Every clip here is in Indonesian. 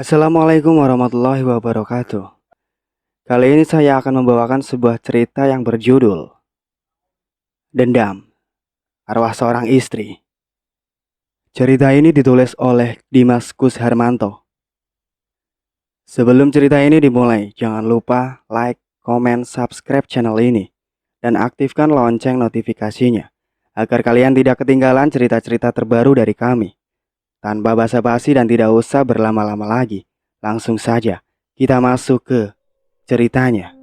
Assalamualaikum warahmatullahi wabarakatuh. Kali ini saya akan membawakan sebuah cerita yang berjudul Dendam, Arwah Seorang Istri. Cerita ini ditulis oleh Dimas Kusharmanto. Sebelum cerita ini dimulai, jangan lupa like, komen, subscribe channel ini, dan aktifkan lonceng notifikasinya, agar kalian tidak ketinggalan cerita-cerita terbaru dari kami. Tanpa basa-basi dan tidak usah berlama-lama lagi, langsung saja kita masuk ke ceritanya.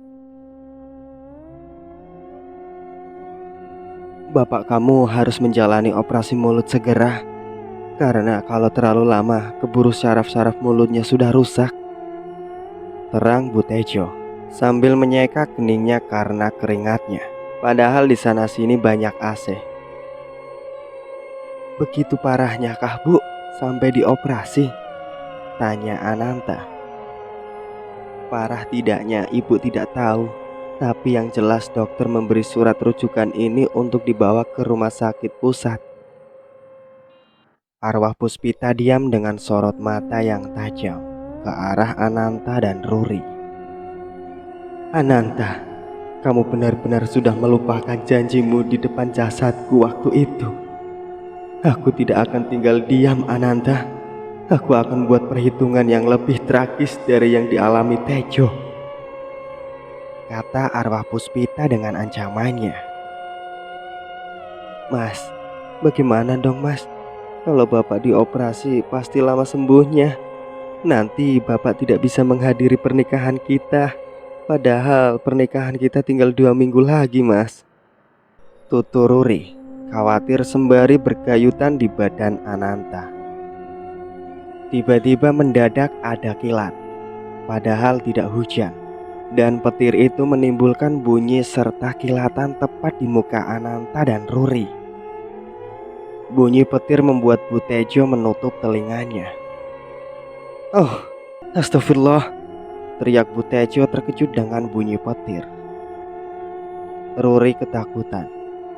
Bapak kamu harus menjalani operasi mulut segera, karena kalau terlalu lama keburu syaraf-syaraf mulutnya sudah rusak. Terang Bu Tejo sambil menyeka keningnya karena keringatnya. Padahal di sana sini banyak AC. Begitu parahnya kah Bu sampai dioperasi? Tanya Ananta. Parah tidaknya ibu tidak tahu, tapi yang jelas dokter memberi surat rujukan ini untuk dibawa ke rumah sakit pusat. Arwah Puspita diam dengan sorot mata yang tajam ke arah Ananta dan Ruri. Ananta, kamu benar-benar sudah melupakan janjimu di depan jasadku waktu itu. Aku tidak akan tinggal diam, Ananta. Aku akan buat perhitungan yang lebih tragis dari yang dialami Tejo, kata arwah Puspita dengan ancamannya. Mas, bagaimana dong mas? Kalau bapak dioperasi pasti lama sembuhnya. Nanti bapak tidak bisa menghadiri pernikahan kita. Padahal pernikahan kita tinggal 2 minggu lagi mas, tutur Ruri, khawatir sembari bergayutan di badan Ananta. Tiba-tiba mendadak ada kilat, padahal tidak hujan, dan petir itu menimbulkan bunyi serta kilatan tepat di muka Ananta dan Ruri. Bunyi petir membuat Bu Tejo menutup telinganya. Oh, astagfirullah, teriak Bu Tejo terkejut dengan bunyi petir. Ruri ketakutan.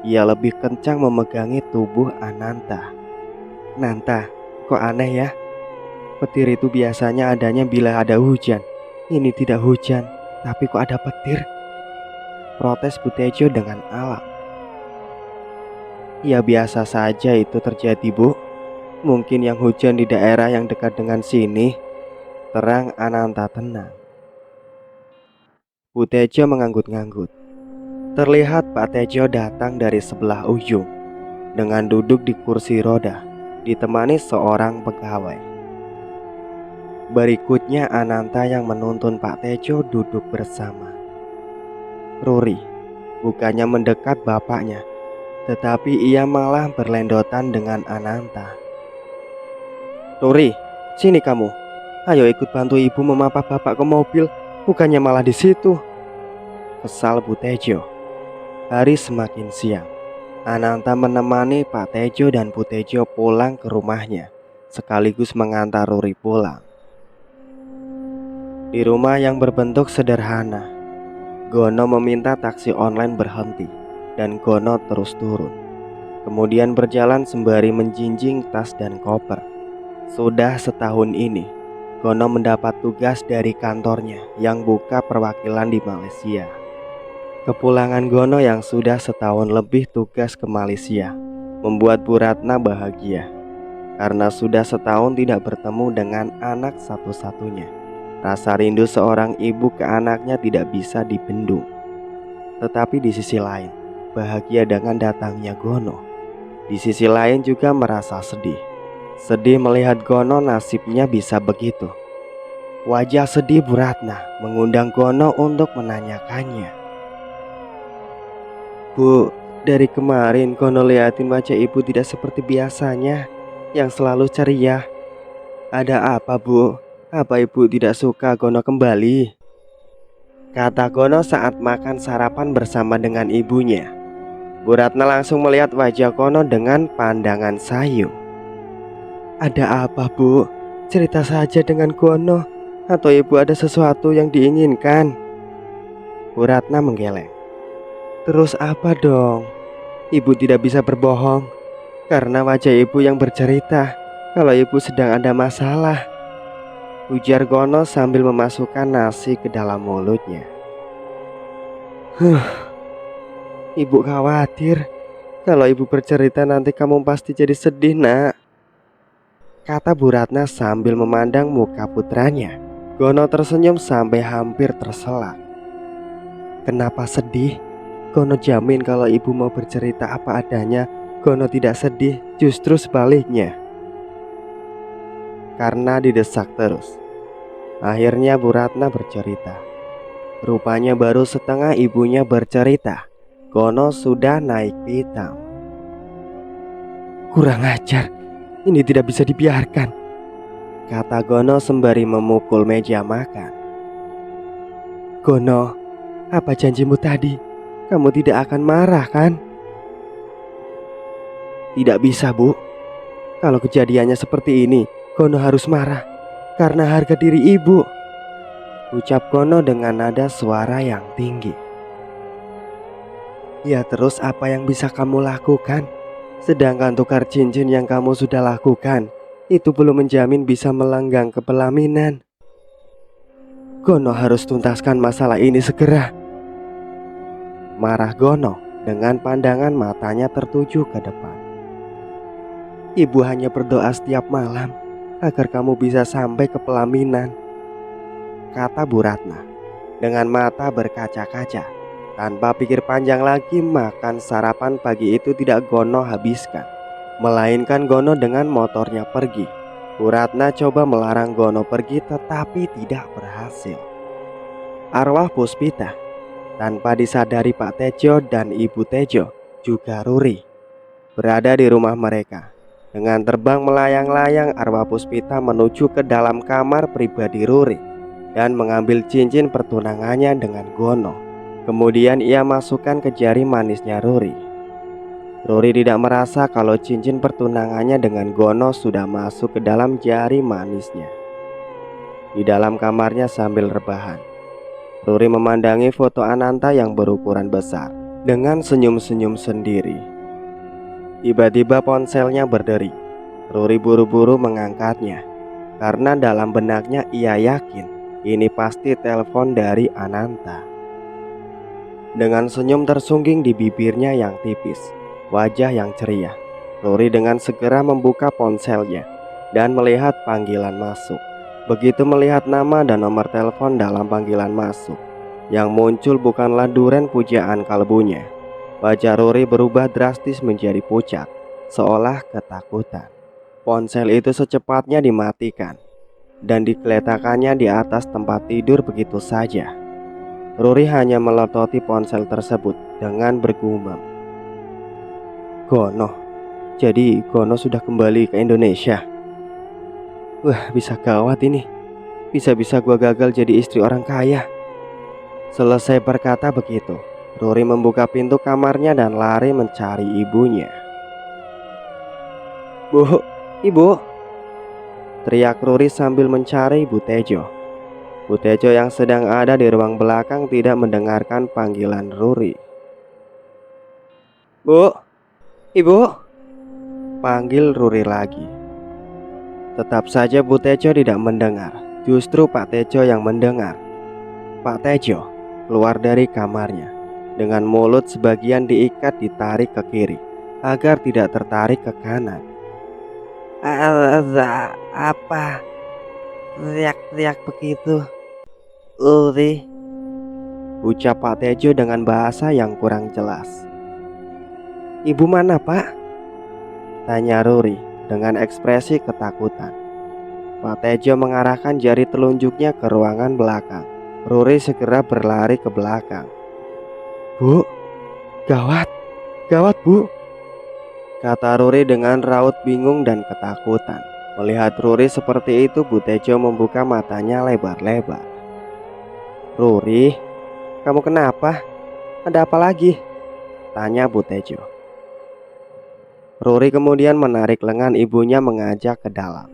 Ia lebih kencang memegangi tubuh Ananta. Nanta, kok aneh ya? Petir itu biasanya adanya bila ada hujan. Ini tidak hujan, tapi kok ada petir? Protes Bu Tejo dengan alam. Ya biasa saja itu terjadi Bu. Mungkin yang hujan di daerah yang dekat dengan sini, terang Ananta tenang. Bu Tejo mengangguk-nganggut. Terlihat Pak Tejo datang dari sebelah ujung dengan duduk di kursi roda, ditemani seorang pegawai. Berikutnya Ananta yang menuntun Pak Tejo duduk bersama. Ruri bukannya mendekat bapaknya, tetapi ia malah berlendotan dengan Ananta. Ruri, sini kamu. Ayo ikut bantu ibu memapah bapak ke mobil, bukannya malah di situ. Kesal Bu Tejo. Hari semakin siang. Ananta menemani Pak Tejo dan Bu Tejo pulang ke rumahnya, sekaligus mengantar Ruri pulang. Di rumah yang berbentuk sederhana, Gono meminta taksi online berhenti, dan Gono terus turun. Kemudian berjalan sembari menjinjing tas dan koper. Sudah setahun ini, Gono mendapat tugas dari kantornya yang buka perwakilan di Malaysia. Kepulangan Gono yang sudah setahun lebih tugas ke Malaysia membuat Bu Ratna bahagia, karena sudah setahun tidak bertemu dengan anak satu-satunya. Rasa rindu seorang ibu ke anaknya tidak bisa dibendung. Tetapi di sisi lain, bahagia dengan datangnya Gono. Di sisi lain juga merasa sedih. Sedih melihat Gono nasibnya bisa begitu. Wajah sedih Bu Ratna mengundang Gono untuk menanyakannya. Bu, dari kemarin Gono liatin wajah ibu tidak seperti biasanya, yang selalu ceria. Ada apa Bu? Apa ibu tidak suka Gono kembali? Kata Gono saat makan sarapan bersama dengan ibunya. Bu Ratna langsung melihat wajah Gono dengan pandangan sayu. Ada apa Bu? Cerita saja dengan Gono. Atau ibu ada sesuatu yang diinginkan? Bu Ratna menggeleng. Terus apa dong? Ibu tidak bisa berbohong, karena wajah ibu yang bercerita kalau ibu sedang ada masalah. ujar Gono sambil memasukkan nasi ke dalam mulutnya. Huh, ibu khawatir. Kalau ibu bercerita nanti kamu pasti jadi sedih, nak, kata Bu Ratna sambil memandang muka putranya. Gono tersenyum sampai hampir terselak. Kenapa sedih? Gono jamin kalau ibu mau bercerita apa adanya, Gono tidak sedih, justru sebaliknya. Karena didesak terus, akhirnya Bu Ratna bercerita. Rupanya baru setengah ibunya bercerita, Gono sudah naik pitam. Kurang ajar, ini tidak bisa dibiarkan, kata Gono sembari memukul meja makan. Gono, apa janjimu tadi? Kamu tidak akan marah kan? Tidak bisa, Bu. Kalau kejadiannya seperti ini, Gono harus marah karena harga diri ibu, ucap Gono dengan nada suara yang tinggi. Ya terus apa yang bisa kamu lakukan? Sedangkan tukar cincin yang kamu sudah lakukan itu belum menjamin bisa melenggang ke pelaminan. Gono harus tuntaskan masalah ini segera, marah Gono dengan pandangan matanya tertuju ke depan. Ibu hanya berdoa setiap malam agar kamu bisa sampai ke pelaminan, kata Bu Ratna dengan mata berkaca-kaca. Tanpa pikir panjang lagi, makan sarapan pagi itu tidak Gono habiskan, melainkan Gono dengan motornya pergi. Bu Ratna coba melarang Gono pergi tetapi tidak berhasil. Arwah Puspita tanpa disadari Pak Tejo dan Ibu Tejo juga Ruri berada di rumah mereka. Dengan terbang melayang-layang, arwah Puspita menuju ke dalam kamar pribadi Ruri dan mengambil cincin pertunangannya dengan Gono. Kemudian ia masukkan ke jari manisnya Ruri. Ruri tidak merasa kalau cincin pertunangannya dengan Gono sudah masuk ke dalam jari manisnya. Di dalam kamarnya sambil rebahan, Ruri memandangi foto Ananta yang berukuran besar dengan senyum-senyum sendiri. Tiba-tiba ponselnya berderi. Ruri buru-buru mengangkatnya karena dalam benaknya ia yakin ini pasti telepon dari Ananta. Dengan senyum tersungging di bibirnya yang tipis, wajah yang ceria, Ruri dengan segera membuka ponselnya dan melihat panggilan masuk. Begitu melihat nama dan nomor telepon dalam panggilan masuk, yang muncul bukanlah duren pujaan kalbunya. Wajah Ruri berubah drastis menjadi pucat, seolah ketakutan. Ponsel itu secepatnya dimatikan dan digeletakannya di atas tempat tidur begitu saja. Ruri hanya melototi ponsel tersebut dengan bergumam. Gono, jadi Gono sudah kembali ke Indonesia. Wah, bisa gawat ini. Bisa-bisa gua gagal jadi istri orang kaya. Selesai berkata begitu, Ruri membuka pintu kamarnya dan lari mencari ibunya. Bu, ibu, teriak Ruri sambil mencari Bu Tejo. Bu Tejo yang sedang ada di ruang belakang tidak mendengarkan panggilan Ruri. Bu, ibu, panggil Ruri lagi. Tetap saja Bu Tejo tidak mendengar. Justru Pak Tejo yang mendengar. Pak Tejo keluar dari kamarnya dengan mulut sebagian diikat ditarik ke kiri agar tidak tertarik ke kanan. Apa? Teriak-teriak begitu, Ruri, ucap Pak Tejo dengan bahasa yang kurang jelas. Ibu mana, Pak? Tanya Ruri dengan ekspresi ketakutan. Pak Tejo mengarahkan jari telunjuknya ke ruangan belakang. Ruri segera berlari ke belakang. Bu, gawat, gawat Bu, kata Ruri dengan raut bingung dan ketakutan. Melihat Ruri seperti itu, Bu Tejo membuka matanya lebar-lebar. Ruri, kamu kenapa? Ada apa lagi? Tanya Bu Tejo. Ruri kemudian menarik lengan ibunya mengajak ke dalam.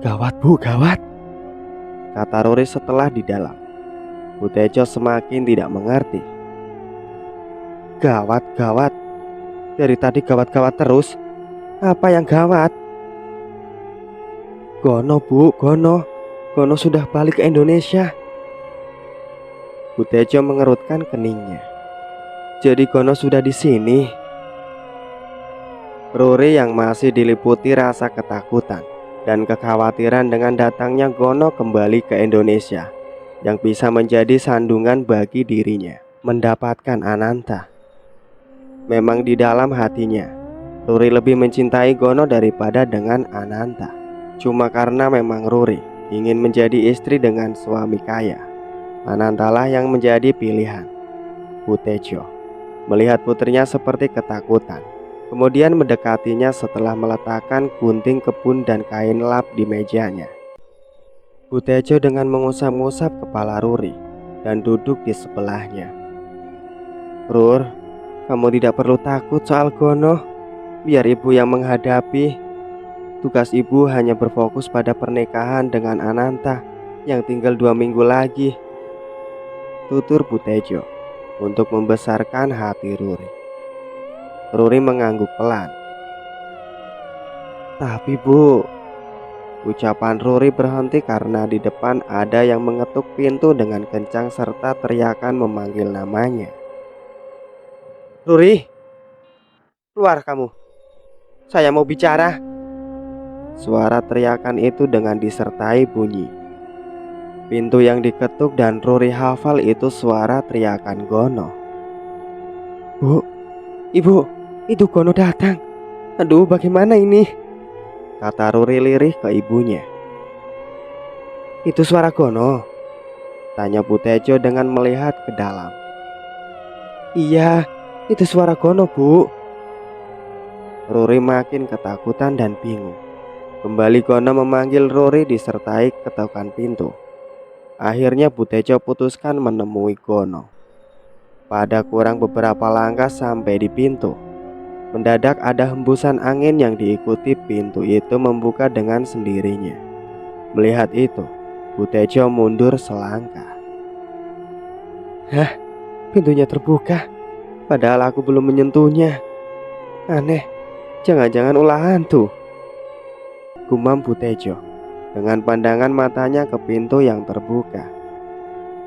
Gawat Bu, gawat, kata Ruri setelah di dalam. Bu Tejo semakin tidak mengerti. Gawat, gawat. Dari tadi gawat-gawat terus. Apa yang gawat? Gono bu, Gono. Gono sudah balik ke Indonesia. Bu Tejo mengerutkan keningnya. Jadi Gono sudah di sini. Ruri yang masih diliputi rasa ketakutan dan kekhawatiran dengan datangnya Gono kembali ke Indonesia, yang bisa menjadi sandungan bagi dirinya mendapatkan Ananta. Memang di dalam hatinya, Ruri lebih mencintai Gono daripada dengan Ananta. Cuma karena memang Ruri ingin menjadi istri dengan suami kaya, Anantalah yang menjadi pilihan. Bu Tejo melihat putrinya seperti ketakutan, kemudian mendekatinya setelah meletakkan gunting kebun dan kain lap di mejanya. Bu Tejo dengan mengusap-ngusap kepala Ruri dan duduk di sebelahnya. Rur, kamu tidak perlu takut soal Gono. Biar ibu yang menghadapi. Tugas ibu hanya berfokus pada pernikahan dengan Ananta yang tinggal 2 minggu lagi, tutur Bu Tejo untuk membesarkan hati Ruri. Ruri mengangguk pelan. Tapi bu, ucapan Ruri berhenti karena di depan ada yang mengetuk pintu dengan kencang serta teriakan memanggil namanya. Ruri, keluar kamu. Saya mau bicara. Suara teriakan itu dengan disertai bunyi. Pintu yang diketuk dan Ruri hafal itu suara teriakan Gono. Bu, ibu, itu Gono datang. Aduh, bagaimana ini? Kata Ruri lirih ke ibunya. Itu suara Gono? Tanya Bu Tejo dengan melihat ke dalam. Iya, itu suara Gono, Bu. Ruri makin ketakutan dan bingung. Kembali Gono memanggil Ruri disertai ketukan pintu. Akhirnya Bu Tejo putuskan menemui Gono. Pada kurang beberapa langkah sampai di pintu, mendadak ada hembusan angin yang diikuti pintu itu membuka dengan sendirinya. Melihat itu, Bu Tejo mundur selangkah. Hah, pintunya terbuka, padahal aku belum menyentuhnya. Aneh, jangan-jangan ulah hantu, gumam Bu Tejo dengan pandangan matanya ke pintu yang terbuka.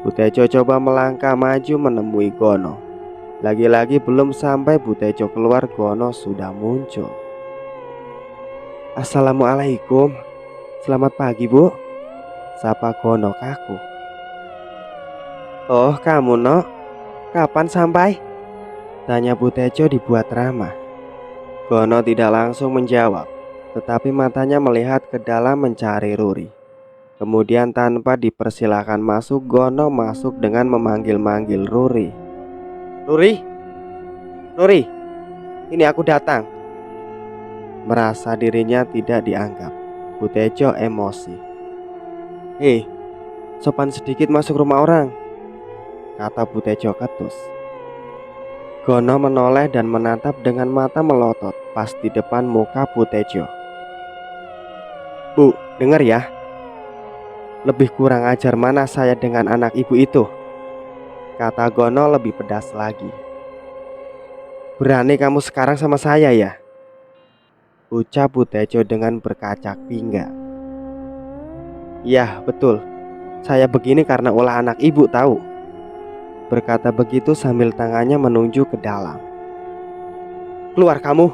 Bu Tejo coba melangkah maju menemui Gono. Lagi-lagi belum sampai Bu Tejo keluar, Gono sudah muncul. Assalamualaikum. Selamat pagi, Bu, sapa Gono kaku. Oh, kamu, Nok. Kapan sampai? Tanya Bu Tejo dibuat ramah. Gono tidak langsung menjawab, tetapi matanya melihat ke dalam mencari Ruri. Kemudian tanpa dipersilakan masuk, Gono masuk dengan memanggil-manggil Ruri. Ruri, Ruri, ini aku datang. Merasa dirinya tidak dianggap, Bu Tejo emosi. Hei, sopan sedikit masuk rumah orang, kata Bu Tejo ketus. Gono menoleh dan menatap dengan mata melotot pas di depan muka Bu Tejo. Bu, dengar ya. Lebih kurang ajar mana saya dengan anak ibu itu, kata Gono lebih pedas lagi. Berani kamu sekarang sama saya ya, ucap Bu Tejo dengan berkacak pinggang. Ya betul, saya begini karena ulah anak ibu tahu. Berkata begitu sambil tangannya menunjuk ke dalam. Keluar kamu.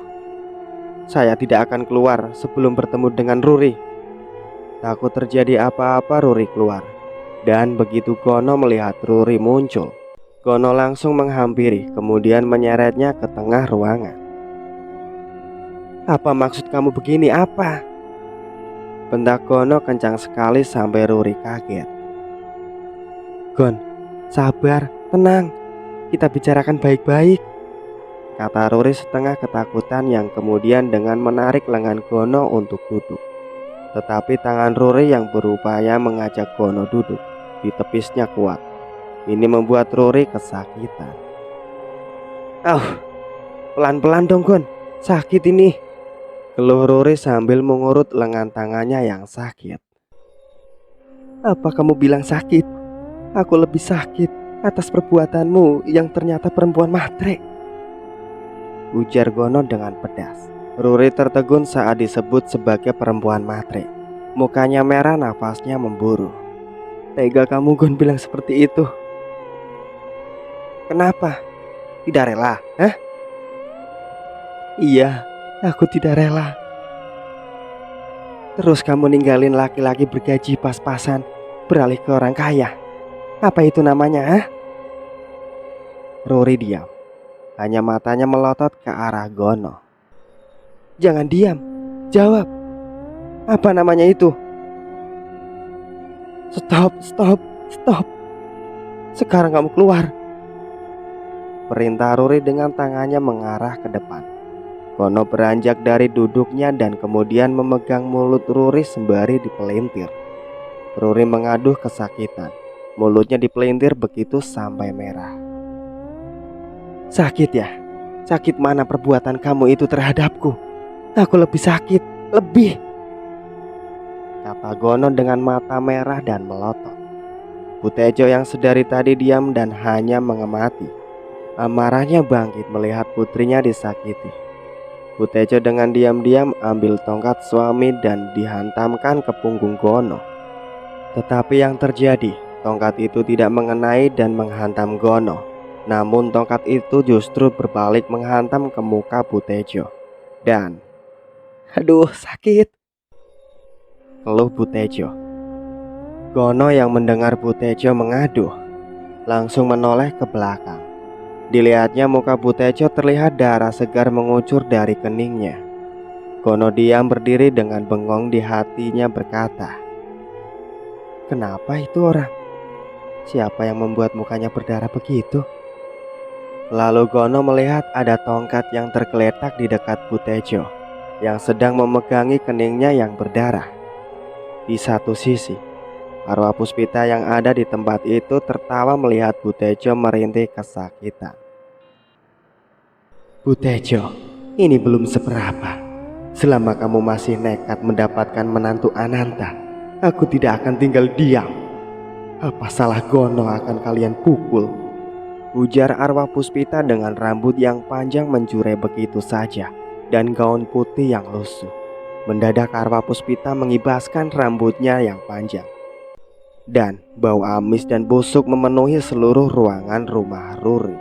Saya tidak akan keluar sebelum bertemu dengan Ruri. Takut terjadi apa-apa Ruri keluar. Dan begitu Gono melihat Ruri muncul, Gono langsung menghampiri, kemudian menyeretnya ke tengah ruangan. Apa maksud kamu begini, apa? Bentak Gono kencang sekali sampai Ruri kaget. Gon, sabar, tenang, kita bicarakan baik-baik, kata Ruri setengah ketakutan yang kemudian dengan menarik lengan Gono untuk duduk. Tetapi tangan Ruri yang berupaya mengajak Gono duduk ditepisnya kuat. Ini membuat Ruri kesakitan. Pelan-pelan dong Gon, sakit ini, keluh Ruri sambil mengurut lengan tangannya yang sakit. Apa kamu bilang sakit? Aku lebih sakit atas perbuatanmu yang ternyata perempuan matre, ujar Gono dengan pedas. Ruri tertegun saat disebut sebagai perempuan matre. Mukanya merah, nafasnya memburu. Tega kamu Gon bilang seperti itu. Kenapa? Tidak rela? Hah? Iya, aku tidak rela. Terus kamu ninggalin laki-laki bergaji pas-pasan, beralih ke orang kaya. Apa itu namanya, hah? Ruri diam. Hanya matanya melotot ke arah Gono. Jangan diam, jawab. Apa namanya itu? Stop, stop, stop. Sekarang kamu keluar. Perintah Ruri dengan tangannya mengarah ke depan. Gono beranjak dari duduknya dan kemudian memegang mulut Ruri sembari dipelintir. Ruri mengaduh kesakitan. Mulutnya dipelintir begitu sampai merah. Sakit ya? Sakit mana perbuatan kamu itu terhadapku? Aku lebih sakit, lebih, kata Gono dengan mata merah dan melotot. Butejo yang sedari tadi diam dan hanya mengamati, amarahnya bangkit melihat putrinya disakiti. Butejo dengan diam-diam ambil tongkat suami dan dihantamkan ke punggung Gono. Tetapi yang terjadi, tongkat itu tidak mengenai dan menghantam Gono. Namun tongkat itu justru berbalik menghantam ke muka Butejo. Dan aduh, sakit, keluh Butejo. Gono yang mendengar Butejo mengaduh langsung menoleh ke belakang. Dilihatnya muka Butejo terlihat darah segar mengucur dari keningnya. Gono diam berdiri dengan bengong di hatinya berkata, kenapa itu orang? Siapa yang membuat mukanya berdarah begitu? Lalu Gono melihat ada tongkat yang tergeletak di dekat Butejo yang sedang memegangi keningnya yang berdarah. Di satu sisi, arwah Puspita yang ada di tempat itu tertawa melihat Butejo merintih kesakitan. Butejo, ini belum seberapa. Selama kamu masih nekat mendapatkan menantu Ananta, aku tidak akan tinggal diam. Apa salah Gono akan kalian pukul? Ujar arwah Puspita dengan rambut yang panjang menjurai begitu saja dan gaun putih yang lusuh. Mendadak arwah Puspita mengibaskan rambutnya yang panjang. Dan bau amis dan busuk memenuhi seluruh ruangan rumah Ruri.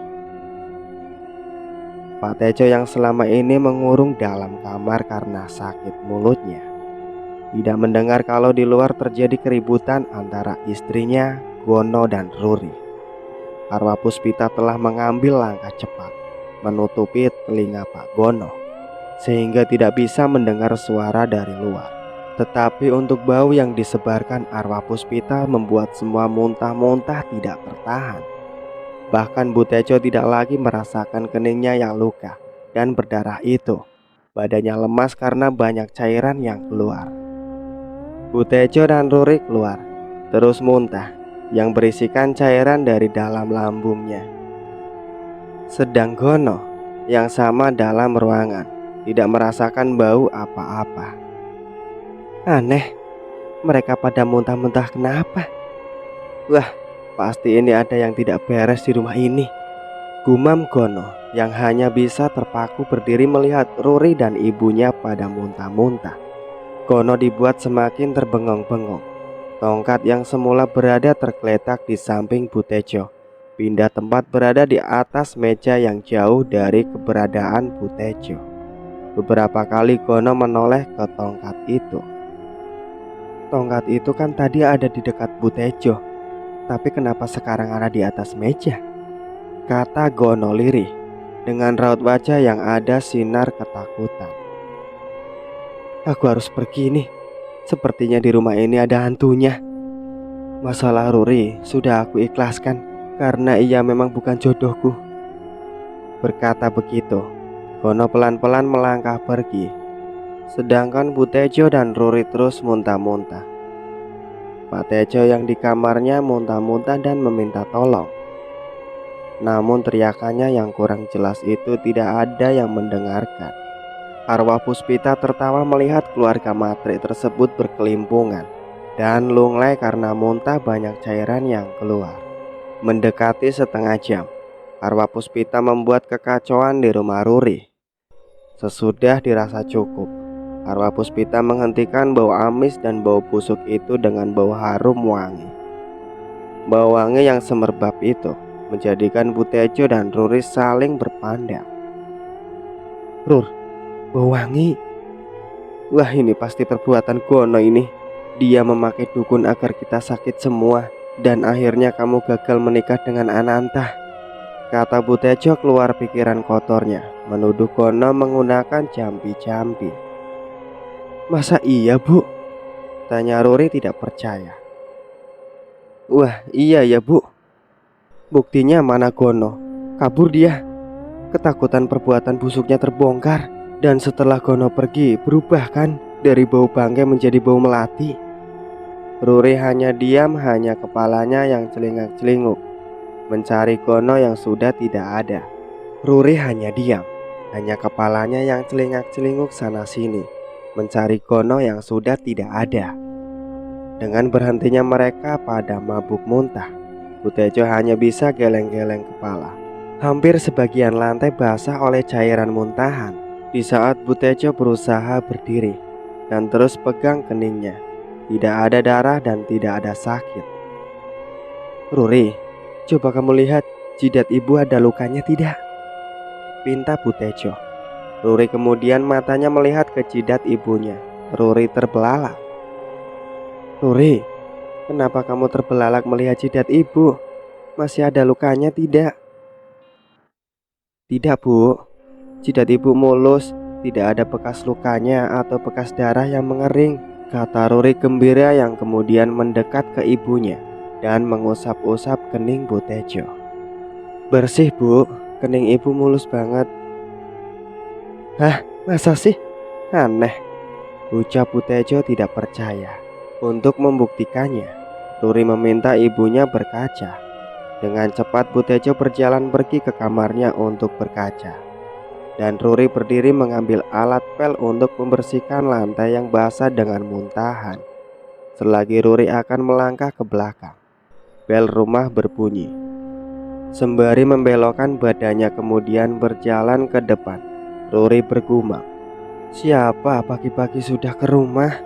Pak Tejo yang selama ini mengurung dalam kamar karena sakit mulutnya tidak mendengar kalau di luar terjadi keributan antara istrinya, Gono dan Ruri. Arwah Puspita telah mengambil langkah cepat menutupi telinga Pak Gono sehingga tidak bisa mendengar suara dari luar. Tetapi untuk bau yang disebarkan arwah Puspita membuat semua muntah-muntah tidak tertahan. Bahkan Butejo tidak lagi merasakan keningnya yang luka dan berdarah itu. Badannya lemas karena banyak cairan yang keluar. Butejo dan Ruri keluar, terus muntah yang berisikan cairan dari dalam lambungnya. Sedang Gono yang sama dalam ruangan tidak merasakan bau apa-apa. Aneh, mereka pada muntah-muntah kenapa? Wah, pasti ini ada yang tidak beres di rumah ini, gumam Gono yang hanya bisa terpaku berdiri melihat Ruri dan ibunya pada muntah-muntah. Gono dibuat semakin terbengong-bengong. Tongkat yang semula berada tergeletak di samping Butejo pindah tempat berada di atas meja yang jauh dari keberadaan Butejo. Beberapa kali Gono menoleh ke tongkat itu. Tongkat itu kan tadi ada di dekat Butejo, tapi kenapa sekarang ada di atas meja? Kata Gono lirih dengan raut wajah yang ada sinar ketakutan. Aku harus pergi nih. Sepertinya di rumah ini ada hantunya. Masalah Ruri sudah aku ikhlaskan karena ia memang bukan jodohku. Berkata begitu, Gono pelan-pelan melangkah pergi. Sedangkan Butejo dan Ruri terus muntah-muntah. Pak Tejo yang di kamarnya muntah-muntah dan meminta tolong. Namun teriakannya yang kurang jelas itu tidak ada yang mendengarkan. Arwah Puspita tertawa melihat keluarga Matre tersebut berkelimpungan dan lunglai karena muntah banyak cairan yang keluar. Mendekati setengah jam, arwah Puspita membuat kekacauan di rumah Ruri. Sesudah dirasa cukup, Arwah Puspita menghentikan bau amis dan bau busuk itu dengan bau harum wangi. Bau wangi yang semerbak itu menjadikan Butejo dan Ruri saling berpandang. Rur, bau wangi. Wah, ini pasti perbuatan Gono ini. Dia memakai dukun agar kita sakit semua, dan akhirnya kamu gagal menikah dengan Ananta, kata Butejo keluar pikiran kotornya, menuduh Gono menggunakan jampi-jampi. Masa iya, Bu? Tanya Ruri tidak percaya. Wah, iya ya, Bu. Buktinya mana Gono? Kabur dia. Ketakutan perbuatan busuknya terbongkar. Dan setelah Gono pergi, berubah kan? Dari bau bangkai menjadi bau melati. Ruri hanya diam, hanya kepalanya yang celingak-celinguk, mencari Gono yang sudah tidak ada. Ruri hanya diam, hanya kepalanya yang celingak-celinguk sana-sini, mencari Gono yang sudah tidak ada. Dengan berhentinya mereka pada mabuk muntah, Butejo hanya bisa geleng-geleng kepala. Hampir sebagian lantai basah oleh cairan muntahan. Di saat Butejo berusaha berdiri dan terus pegang keningnya, tidak ada darah dan tidak ada sakit. Ruri, coba kamu lihat, jidat ibu ada lukanya tidak? Pinta Butejo. Ruri kemudian matanya melihat ke jidat ibunya. Ruri terbelalak. Ruri, kenapa kamu terbelalak melihat jidat ibu? Masih ada lukanya tidak? Tidak, Bu. Jidat ibu mulus, tidak ada bekas lukanya atau bekas darah yang mengering, kata Ruri gembira yang kemudian mendekat ke ibunya dan mengusap-usap kening Butejo. Bersih, Bu. Kening ibu mulus banget. Hah, masa sih? Aneh, ucap Butejo tidak percaya. Untuk membuktikannya, Ruri meminta ibunya berkaca. Dengan cepat Butejo berjalan pergi ke kamarnya untuk berkaca. Dan Ruri berdiri mengambil alat pel untuk membersihkan lantai yang basah dengan muntahan. Selagi Ruri akan melangkah ke belakang, bel rumah berbunyi. Sembari membelokkan badannya kemudian berjalan ke depan, Ruri bergumam, siapa pagi-pagi sudah ke rumah?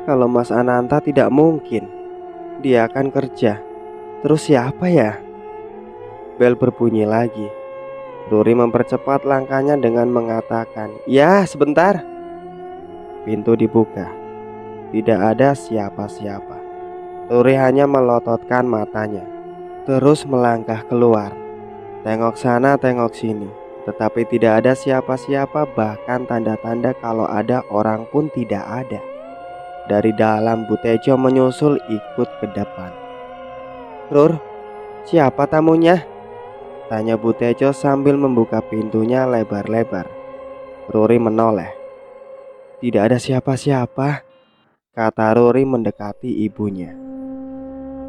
Kalau Mas Ananta tidak mungkin. Dia akan kerja. Terus siapa ya? Bel berbunyi lagi. Ruri mempercepat langkahnya dengan mengatakan, ya sebentar. Pintu dibuka. Tidak ada siapa-siapa. Ruri hanya melototkan matanya, terus melangkah keluar. Tengok sana, tengok sini. Tetapi tidak ada siapa-siapa, bahkan tanda-tanda kalau ada orang pun tidak ada. Dari dalam Butejo menyusul ikut ke depan. Rur, siapa tamunya? Tanya Butejo sambil membuka pintunya lebar-lebar. Ruri menoleh. Tidak ada siapa-siapa, kata Ruri mendekati ibunya.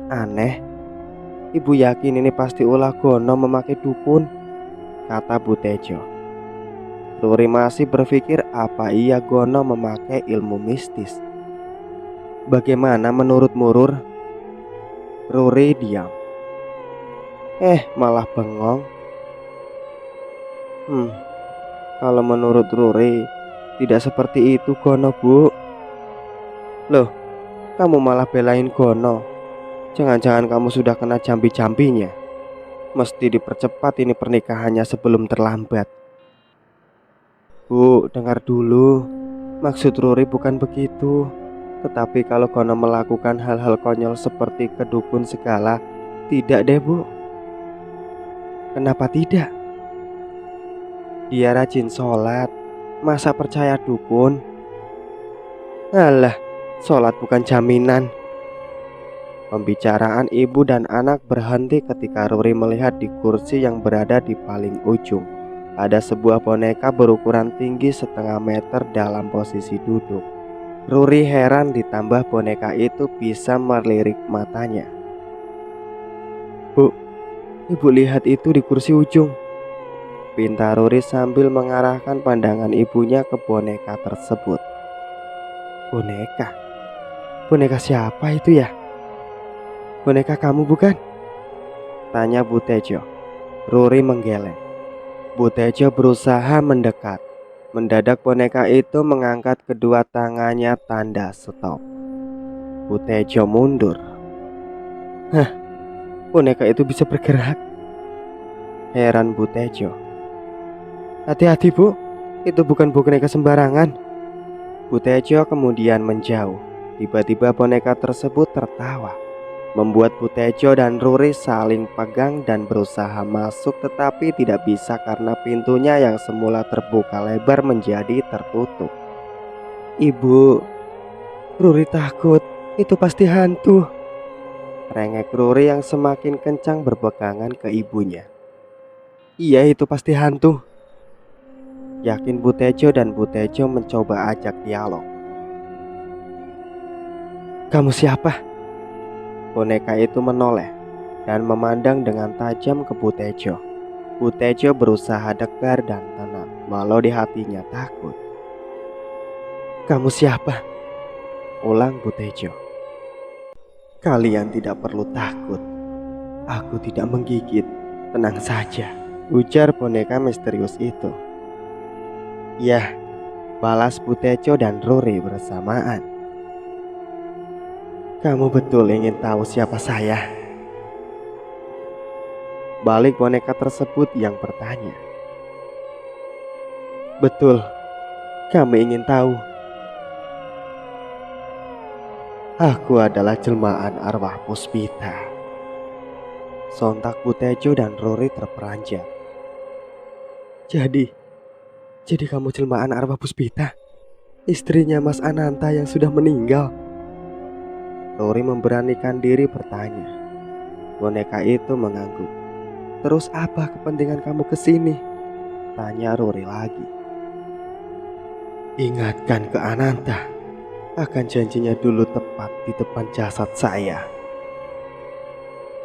Aneh, ibu yakin ini pasti ulah Gono memakai dukun, kata Butejo. Ruri masih berpikir apa iya Gono memakai ilmu mistis. Bagaimana menurutmu, Rur? Ruri diam. Malah bengong. Kalau menurut Ruri tidak seperti itu Gono, Bu. Loh, kamu malah belain Gono. Jangan-jangan kamu sudah kena jambi-jambinya. Mesti dipercepat ini pernikahannya sebelum terlambat. Bu, dengar dulu. Maksud Ruri bukan begitu. Tetapi kalau Gono melakukan hal-hal konyol seperti kedukun segala, tidak deh, Bu. Kenapa tidak? Dia rajin sholat, masa percaya dukun? Alah, sholat bukan jaminan. Pembicaraan ibu dan anak berhenti ketika Ruri melihat di kursi yang berada di paling ujung ada sebuah boneka berukuran tinggi setengah meter dalam posisi duduk. Ruri heran ditambah boneka itu bisa melirik matanya. Bu, ibu lihat itu di kursi ujung, pinta Ruri sambil mengarahkan pandangan ibunya ke boneka tersebut. Boneka? Boneka siapa itu ya? Boneka kamu bukan? Tanya Butejo. Ruri menggeleng. Butejo berusaha mendekat. Mendadak boneka itu mengangkat kedua tangannya tanda stop. Butejo mundur. Hah, boneka itu bisa bergerak? Heran Butejo. Hati-hati bu, itu bukan boneka sembarangan. Butejo kemudian menjauh. Tiba-tiba boneka tersebut tertawa, membuat Butejo dan Ruri saling pegang dan berusaha masuk, tetapi tidak bisa karena pintunya yang semula terbuka lebar menjadi tertutup. Ibu, Ruri takut, itu pasti hantu. Rengek Ruri yang semakin kencang berpegangan ke ibunya. Iya, itu pasti hantu, yakin Butejo, dan Butejo mencoba ajak dialog. Kamu siapa? Boneka itu menoleh dan memandang dengan tajam ke Butejo. Butejo berusaha tegar dan tenang, walau di hatinya takut. Kamu siapa? Ulang Butejo. Kalian tidak perlu takut. Aku tidak menggigit. Tenang saja, ujar boneka misterius itu. Yah, balas Butejo dan Ruri bersamaan. Kamu betul ingin tahu siapa saya? Balik boneka tersebut yang bertanya. Betul, kami ingin tahu. Aku adalah jelmaan arwah Puspita. Sontak Butejo dan Ruri terperanjat. Jadi kamu jelmaan arwah Puspita, istrinya Mas Ananta yang sudah meninggal? Ruri memberanikan diri bertanya. Boneka itu mengangguk. Terus apa kepentingan kamu kesini? Tanya Ruri lagi. Ingatkan ke Ananta akan janjinya dulu tepat di depan jasad saya,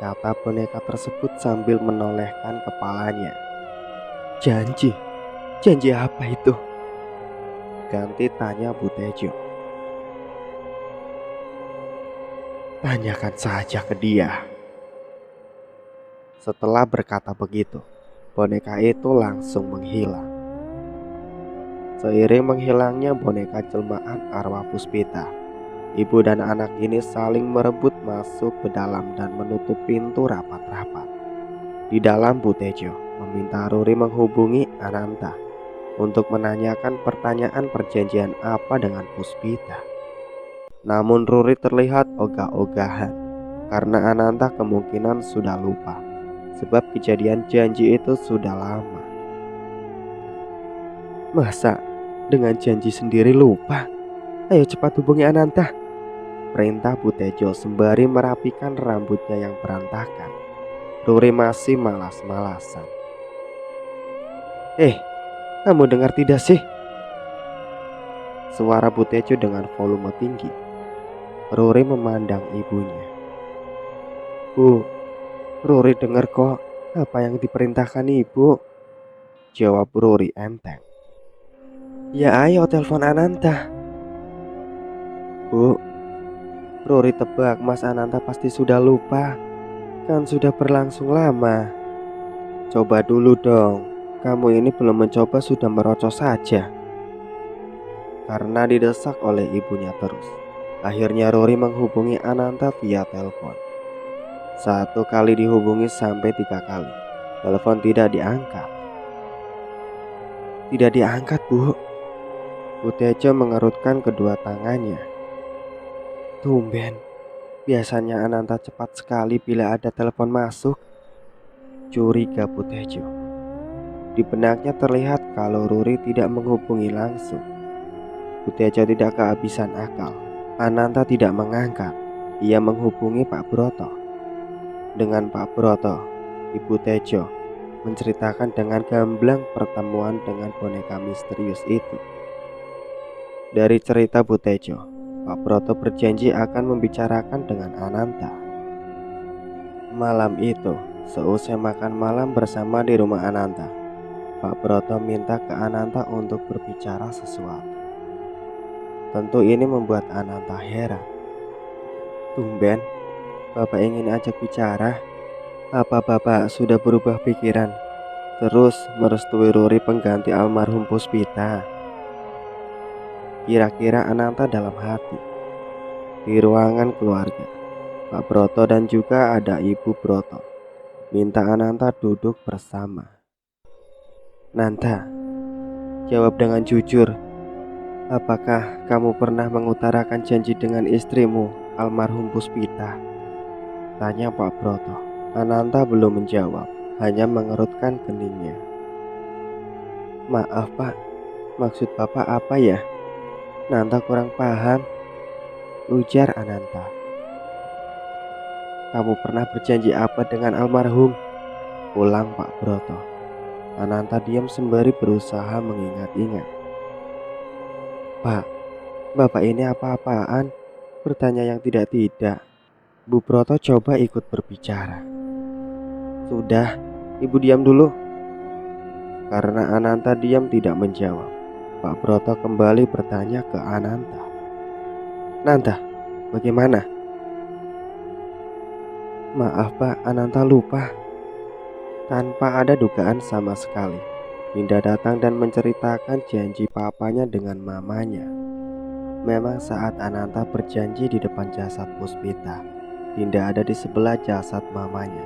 kata boneka tersebut sambil menolehkan kepalanya. Janji? Janji apa itu? Ganti tanya Butejo. Tanyakan saja ke dia. Setelah berkata begitu, boneka itu langsung menghilang. Seiring menghilangnya boneka jelmaan arwah Puspita, ibu dan anak ini saling merebut masuk ke dalam dan menutup pintu rapat-rapat. Di dalam, Butejo meminta Ruri menghubungi Ananta untuk menanyakan pertanyaan perjanjian apa dengan Puspita. Namun Ruri terlihat ogah-ogahan karena Ananta kemungkinan sudah lupa, sebab kejadian janji itu sudah lama. Masa dengan janji sendiri lupa? Ayo cepat hubungi Ananta, perintah Butejo sembari merapikan rambutnya yang berantakan. Ruri masih malas-malasan. Kamu dengar tidak sih? Suara Butejo dengan volume tinggi. Ruri memandang ibunya. Bu, Ruri dengar kok apa yang diperintahkan ibu, jawab Ruri enteng. Ya ayo telepon Ananta. Bu, Ruri tebak Mas Ananta pasti sudah lupa, kan sudah berlangsung lama. Coba dulu dong, kamu ini belum mencoba sudah merocos saja. Karena didesak oleh ibunya terus, akhirnya Ruri menghubungi Ananta via telepon. 1 kali dihubungi sampai 3 kali, telepon tidak diangkat. Tidak diangkat, Bu. Butejo mengerutkan kedua tangannya. Tumben, biasanya Ananta cepat sekali bila ada telepon masuk, curiga Butejo. Di benaknya terlihat kalau Ruri tidak menghubungi langsung. Butejo tidak kehabisan akal. Ananta tidak mengangkat. Ia menghubungi Pak Broto. Dengan Pak Broto, Ibu Tejo menceritakan dengan gamblang pertemuan dengan boneka misterius itu. Dari cerita Butejo, Pak Broto berjanji akan membicarakan dengan Ananta. Malam itu, seusai makan malam bersama di rumah Ananta, Pak Broto minta ke Ananta untuk berbicara sesuatu. Tentu ini membuat Ananta heran. Tumben, Bapak ingin ajak bicara. Apa Bapak sudah berubah pikiran, terus merestui Ruri pengganti almarhum Puspita? kira-kira Ananta dalam hati. Di ruangan keluarga, Pak Broto dan juga ada Ibu Broto minta Ananta duduk bersama. Nanta, jawab dengan jujur. Apakah kamu pernah mengutarakan janji dengan istrimu, almarhum Puspita? Tanya Pak Broto. Ananta belum menjawab, hanya mengerutkan keningnya. Maaf Pak, maksud Bapak apa ya? Nanta kurang paham, ujar Ananta. Kamu pernah berjanji apa dengan almarhum? Ulang Pak Broto. Ananta diam sembari berusaha mengingat-ingat. Pak, Bapak ini apa-apaan? Bertanya yang tidak-tidak. Bu Broto coba ikut berbicara. Sudah, Ibu diam dulu. Karena Ananta diam tidak menjawab, Pak Broto kembali bertanya ke Ananta. Nanta, bagaimana? Maaf Pak, Ananta lupa. Tanpa ada dugaan sama sekali, Dinda datang dan menceritakan janji papanya dengan mamanya. Memang saat Ananta berjanji di depan jasad Puspita, Dinda ada di sebelah jasad mamanya,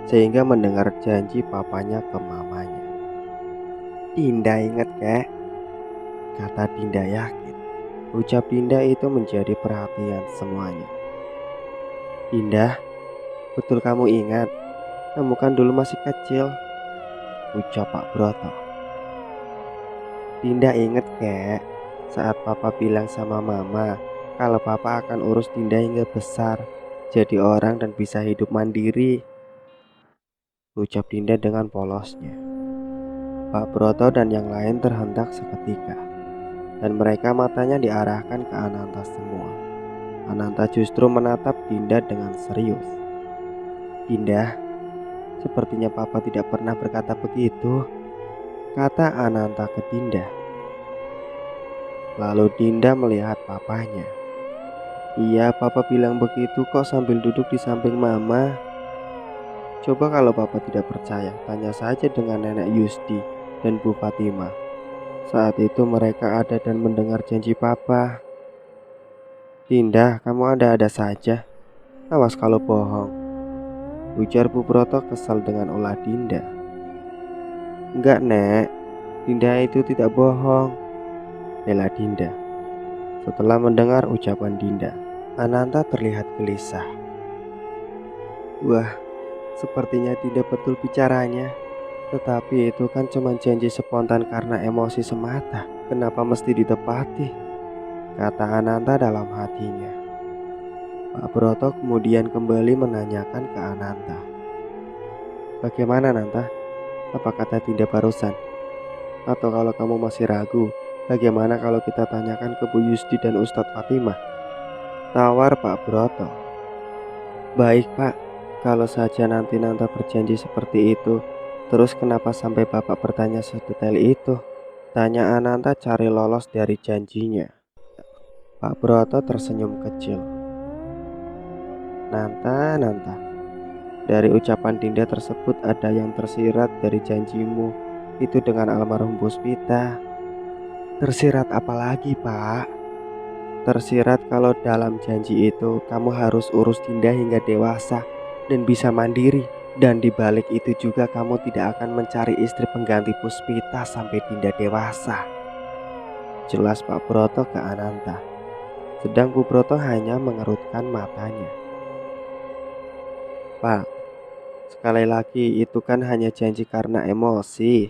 sehingga mendengar janji papanya ke mamanya. Dinda ingat kek? Kata Dinda yakin. Ucap Dinda itu menjadi perhatian semuanya. Dinda, betul kamu ingat? Kamu kan dulu masih kecil, ucap Pak Broto. Dinda inget kek, saat papa bilang sama mama kalau papa akan urus Dinda hingga besar, jadi orang dan bisa hidup mandiri, ucap Dinda dengan polosnya. Pak Broto dan yang lain terhentak seketika, dan mereka matanya diarahkan ke Ananta semua. Ananta justru menatap Dinda dengan serius. Dinda, sepertinya papa tidak pernah berkata begitu, kata Ananta ke Dinda. Lalu Dinda melihat papanya. Iya, papa bilang begitu kok sambil duduk di samping mama. Coba kalau papa tidak percaya, tanya saja dengan nenek Yusti dan Bu Fatima. Saat itu mereka ada dan mendengar janji papa. Dinda, kamu ada-ada saja. Awas kalau bohong, ujar Bu Broto kesal dengan ulah Dinda. Enggak Nek, Dinda itu tidak bohong, bela Dinda. Setelah mendengar ucapan Dinda, Ananta terlihat gelisah. Wah, sepertinya tidak betul bicaranya. Tetapi itu kan cuma janji spontan karena emosi semata. Kenapa mesti ditepati? Kata Ananta dalam hatinya. Pak Broto kemudian kembali menanyakan ke Ananta. Bagaimana Nanta? Apa kata Dinda barusan? Atau kalau kamu masih ragu, bagaimana kalau kita tanyakan ke Bu Yusti dan Ustadz Fatimah? Tawar Pak Broto. Baik Pak, kalau saja nanti Nanta berjanji seperti itu, terus kenapa sampai Bapak bertanya sedetail itu? Tanya Ananta cari lolos dari janjinya. Pak Broto tersenyum kecil. Nanta, dari ucapan Dinda tersebut ada yang tersirat dari janjimu itu dengan almarhum Puspita. Tersirat apa lagi Pak? Tersirat kalau dalam janji itu kamu harus urus Dinda hingga dewasa dan bisa mandiri. Dan dibalik itu juga kamu tidak akan mencari istri pengganti Puspita sampai Dinda dewasa. Jelas Pak Broto ke Ananta. Sedang Bu Broto hanya mengerutkan matanya. Pak, sekali lagi itu kan hanya janji karena emosi.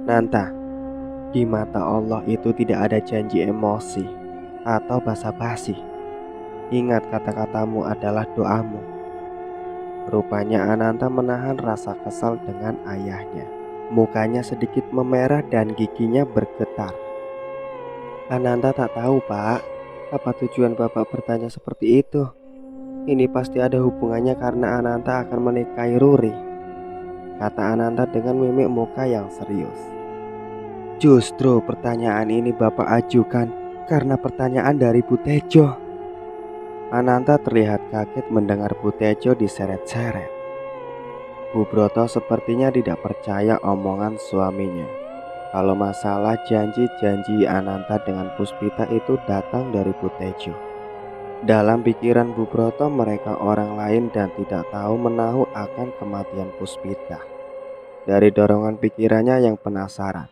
Nanta, di mata Allah itu tidak ada janji emosi atau basa-basi. Ingat kata-katamu adalah doamu. Rupanya Ananta menahan rasa kesal dengan ayahnya. Mukanya sedikit memerah dan giginya bergetar. Ananta tak tahu Pak, apa tujuan Bapak bertanya seperti itu. Ini pasti ada hubungannya karena Ananta akan menikahi Ruri, kata Ananta dengan mimik muka yang serius. Justru pertanyaan ini Bapak ajukan karena pertanyaan dari Bu Tejo. Ananta terlihat kaget mendengar Bu Tejo diseret-seret. Bu Broto sepertinya tidak percaya omongan suaminya, kalau masalah janji-janji Ananta dengan Puspita itu datang dari Butejo. Dalam pikiran Bu Broto, mereka orang lain dan tidak tahu menahu akan kematian Puspita. Dari dorongan pikirannya yang penasaran,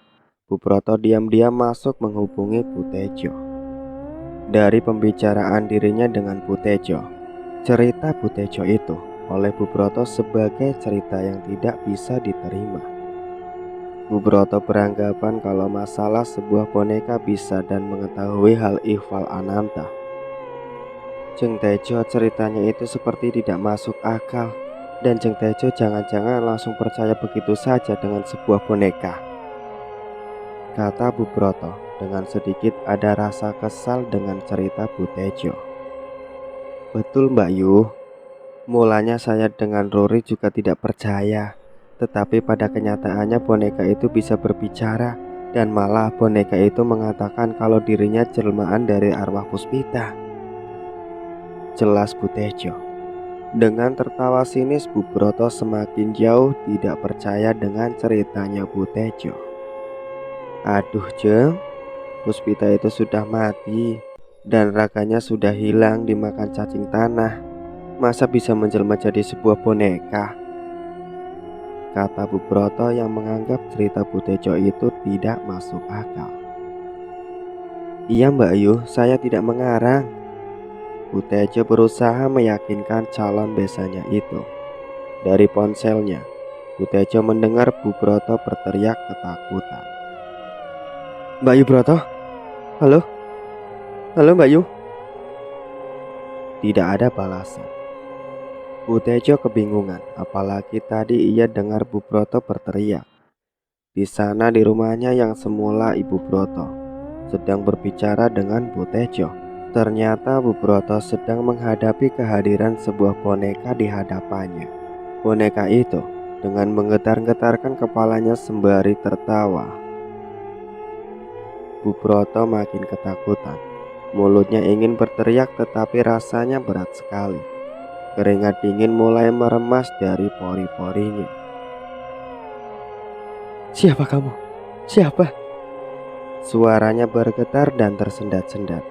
Bu Broto diam-diam masuk menghubungi Butejo. Dari pembicaraan dirinya dengan Butejo, cerita Butejo itu oleh Bu Broto sebagai cerita yang tidak bisa diterima. Bu Broto beranggapan kalau masalah sebuah boneka bisa dan mengetahui hal ihwal Ananta. Jeng Tejo ceritanya itu seperti tidak masuk akal, dan Jeng Tejo jangan-jangan langsung percaya begitu saja dengan sebuah boneka, kata Bu Broto dengan sedikit ada rasa kesal dengan cerita Bu Tejo. Betul Mbak Yu, mulanya saya dengan Rory juga tidak percaya. Tetapi pada kenyataannya boneka itu bisa berbicara, dan malah boneka itu mengatakan kalau dirinya jelmaan dari arwah Puspita, jelas Butejo. Dengan tertawa sinis, Bu Broto semakin jauh tidak percaya dengan ceritanya Butejo. Aduh Jeng, Puspita itu sudah mati dan raganya sudah hilang dimakan cacing tanah. Masa bisa menjelma jadi sebuah boneka? Kata Bu Broto yang menganggap cerita Butejo itu tidak masuk akal. Iya Mbak Yu, saya tidak mengarang. Butejo berusaha meyakinkan calon besannya itu. Dari ponselnya, Butejo mendengar Bu Broto berteriak ketakutan. Mbak Yu Broto? Halo? Halo Mbak Yu? Tidak ada balasan. Butejo kebingungan, apalagi tadi ia dengar Bu Broto berteriak. Di sana di rumahnya yang semula Ibu Broto sedang berbicara dengan Butejo. Ternyata Bu Broto sedang menghadapi kehadiran sebuah boneka di hadapannya. Boneka itu dengan menggetar-getarkan kepalanya sembari tertawa. Bu Broto makin ketakutan. Mulutnya ingin berteriak tetapi rasanya berat sekali. Keringat dingin mulai meremas dari pori-porinya. Siapa kamu? Siapa? Suaranya bergetar dan tersendat-sendat.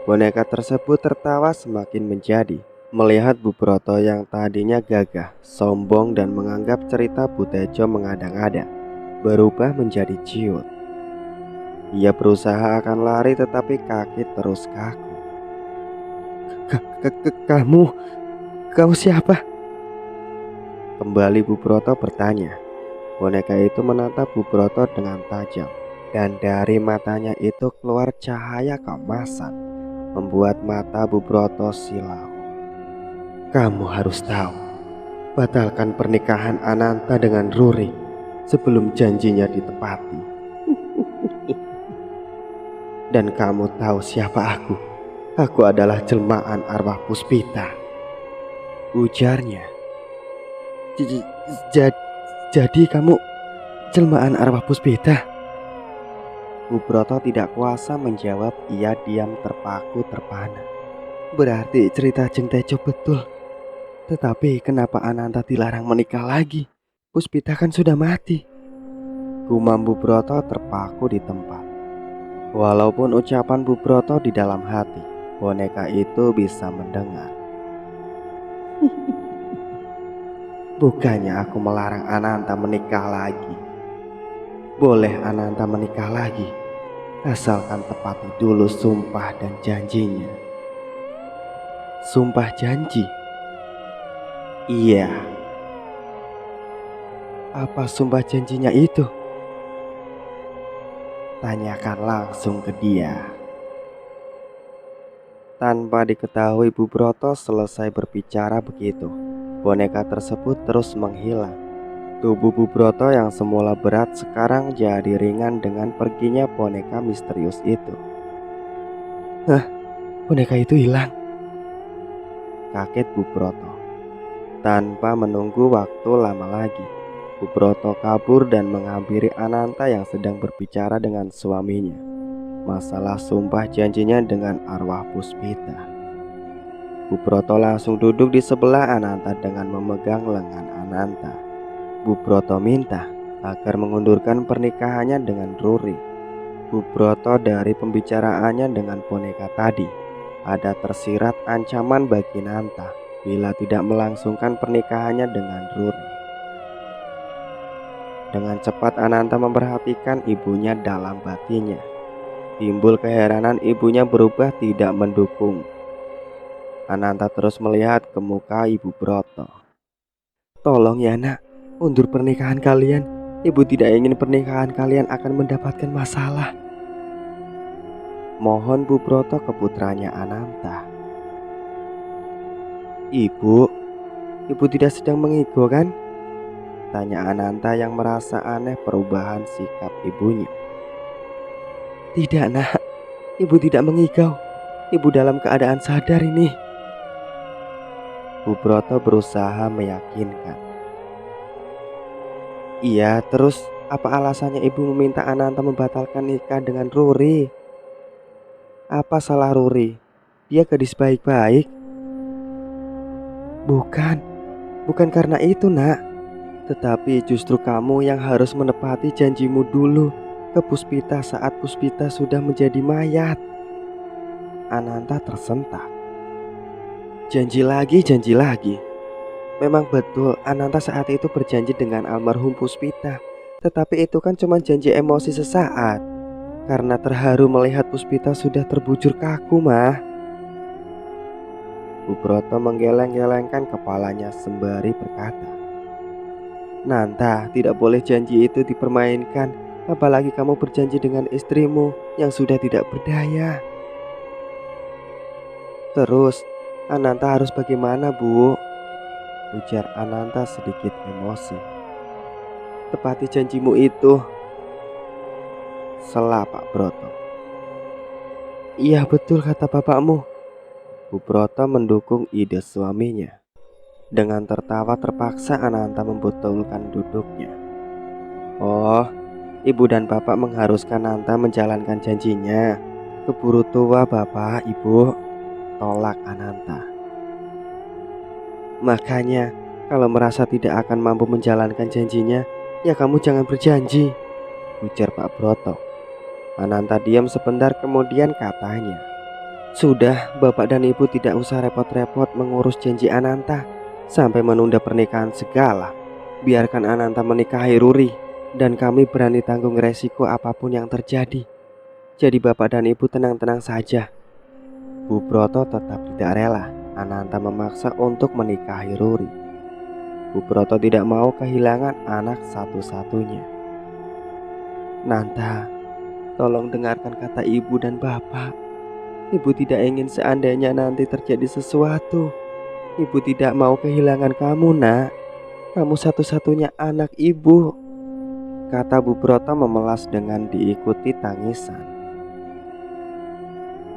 Boneka tersebut tertawa semakin menjadi, melihat Bu Broto yang tadinya gagah, sombong dan menganggap cerita Butejo mengada-ngada, berubah menjadi ciut. Ia berusaha akan lari tetapi kaki terus kaku. Kamu siapa? Kembali Bu Broto bertanya. Boneka itu menatap Bu Broto dengan tajam, dan dari matanya itu keluar cahaya keemasan, membuat mata Bu Broto silau. Kamu harus tahu, batalkan pernikahan Ananta dengan Ruri sebelum janjinya ditepati. Dan kamu tahu siapa aku? Aku adalah jelmaan arwah Puspita, ujarnya. Jadi kamu jelmaan arwah Puspita? Bu Broto tidak kuasa menjawab, ia diam terpaku terpana. Berarti cerita Jeng Tejo betul. Tetapi kenapa Ananta dilarang menikah lagi? Puspita kan sudah mati. Gumam Bu Broto terpaku di tempat. Walaupun ucapan Bu Broto di dalam hati, boneka itu bisa mendengar. Bukannya aku melarang Ananta menikah lagi. Boleh Ananta menikah lagi, asalkan tepati dulu sumpah dan janjinya. Sumpah janji? Iya. Apa sumpah janjinya itu? Tanyakan langsung ke dia. Tanpa diketahui Bu Broto selesai berbicara begitu, boneka tersebut terus menghilang. Tubuh Bu Broto yang semula berat sekarang jadi ringan dengan perginya boneka misterius itu. Hah? Boneka itu hilang? Kaget Bu Broto. Tanpa menunggu waktu lama lagi, Bu Broto kabur dan menghampiri Ananta yang sedang berbicara dengan suaminya. Masalah sumpah janjinya dengan arwah Puspita. Bu Broto langsung duduk di sebelah Ananta dengan memegang lengan Ananta. Bu Broto minta agar mengundurkan pernikahannya dengan Ruri. Bu Broto dari pembicaraannya dengan boneka tadi ada tersirat ancaman bagi Nanta bila tidak melangsungkan pernikahannya dengan Ruri. Dengan cepat Ananta memperhatikan ibunya dalam batinnya. Timbul keheranan ibunya berubah tidak mendukung. Ananta terus melihat ke muka Ibu Broto. Tolong ya nak, undur pernikahan kalian. Ibu tidak ingin pernikahan kalian akan mendapatkan masalah. Mohon Bu Broto ke putranya Ananta. Ibu tidak sedang mengigo kan? Tanya Ananta yang merasa aneh perubahan sikap ibunya. Tidak nak, ibu tidak mengigau. Ibu dalam keadaan sadar ini. Bu Broto berusaha meyakinkan. Iya, terus apa alasannya ibu meminta Ananta membatalkan nikah dengan Ruri? Apa salah Ruri? Dia gadis baik-baik. Bukan karena itu nak. Tetapi justru kamu yang harus menepati janjimu dulu ke Puspita saat Puspita sudah menjadi mayat. Ananta tersentak. Janji lagi. Memang betul Ananta saat itu berjanji dengan almarhum Puspita. Tetapi itu kan cuma janji emosi sesaat. Karena terharu melihat Puspita sudah terbujur kaku mah. Bu Broto menggeleng-gelengkan kepalanya sembari berkata, Nanta, tidak boleh janji itu dipermainkan. Apalagi kamu berjanji dengan istrimu yang sudah tidak berdaya. Terus Ananta harus bagaimana bu? Ujar Ananta sedikit emosi. Tepati janjimu itu. Sela Pak Broto. Iya betul kata bapakmu. Bu Broto mendukung ide suaminya. Dengan tertawa terpaksa Ananta membetulkan duduknya. Oh, ibu dan bapak mengharuskan Nanta menjalankan janjinya. Keburu tua bapak ibu, tolak Ananta. Makanya kalau merasa tidak akan mampu menjalankan janjinya, ya kamu jangan berjanji, ujar Pak Broto. Ananta diam sebentar kemudian katanya, sudah bapak dan ibu tidak usah repot-repot mengurus janji Ananta sampai menunda pernikahan segala. Biarkan Ananta menikahi Ruri dan kami berani tanggung resiko apapun yang terjadi. Jadi bapak dan ibu tenang-tenang saja. Bu Broto tetap tidak rela Ananta memaksa untuk menikahi Ruri. Bu Broto tidak mau kehilangan anak satu-satunya. Nanta, tolong dengarkan kata ibu dan bapak. Ibu tidak ingin seandainya nanti terjadi sesuatu. Ibu tidak mau kehilangan kamu nak. Kamu satu-satunya anak ibu, kata Bu Broto memelas dengan diikuti tangisan.